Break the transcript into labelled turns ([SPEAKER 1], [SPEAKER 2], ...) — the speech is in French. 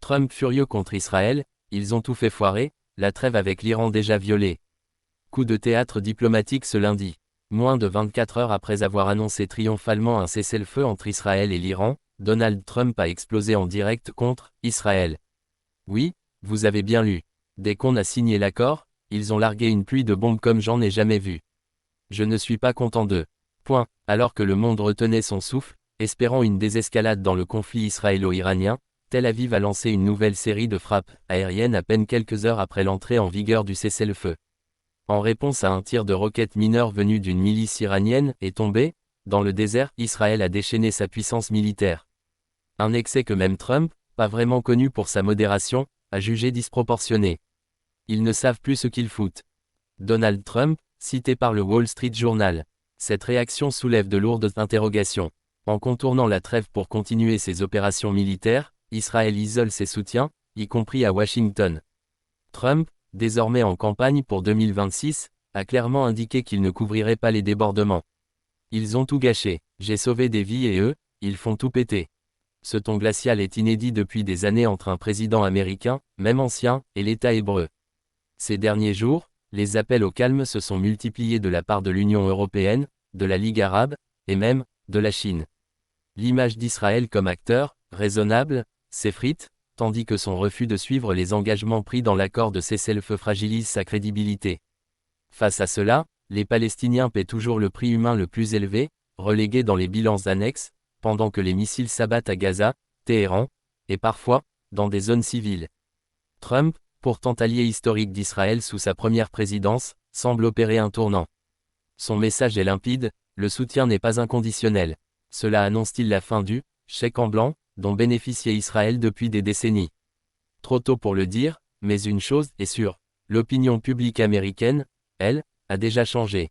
[SPEAKER 1] Trump furieux contre Israël, ils ont tout fait foirer, la trêve avec l'Iran déjà violée. Coup de théâtre diplomatique ce lundi. Moins de 24 heures après avoir annoncé triomphalement un cessez-le-feu entre Israël et l'Iran, Donald Trump a explosé en direct contre Israël. Oui, vous avez bien lu. Dès qu'on a signé l'accord, ils ont largué une pluie de bombes comme j'en ai jamais vu. Je ne suis pas content d'eux. Point. Alors que le monde retenait son souffle, espérant une désescalade dans le conflit israélo-iranien, Tel Aviv a lancé une nouvelle série de frappes aériennes à peine quelques heures après l'entrée en vigueur du cessez-le-feu. En réponse à un tir de roquettes mineures venu d'une milice iranienne et tombé, dans le désert, Israël a déchaîné sa puissance militaire. Un excès que même Trump, pas vraiment connu pour sa modération, a jugé disproportionné. Ils ne savent plus ce qu'ils foutent. Donald Trump, cité par le Wall Street Journal. Cette réaction soulève de lourdes interrogations. En contournant la trêve pour continuer ses opérations militaires, Israël isole ses soutiens, y compris à Washington. Trump, désormais en campagne pour 2026, a clairement indiqué qu'il ne couvrirait pas les débordements. Ils ont tout gâché, j'ai sauvé des vies et eux, ils font tout péter. Ce ton glacial est inédit depuis des années entre un président américain, même ancien, et l'État hébreu. Ces derniers jours, les appels au calme se sont multipliés de la part de l'Union européenne, de la Ligue arabe, et même, de la Chine. L'image d'Israël comme acteur, raisonnable, s'effrite, tandis que son refus de suivre les engagements pris dans l'accord de cessez-le-feu fragilise sa crédibilité. Face à cela, les Palestiniens paient toujours le prix humain le plus élevé, relégués dans les bilans annexes, pendant que les missiles s'abattent à Gaza, Téhéran, et parfois, dans des zones civiles. Trump, pourtant allié historique d'Israël sous sa première présidence, semble opérer un tournant. Son message est limpide, le soutien n'est pas inconditionnel. Cela annonce-t-il la fin du « chèque en blanc » dont bénéficiait Israël depuis des décennies? Trop tôt pour le dire, mais une chose est sûre, l'opinion publique américaine, elle, a déjà changé.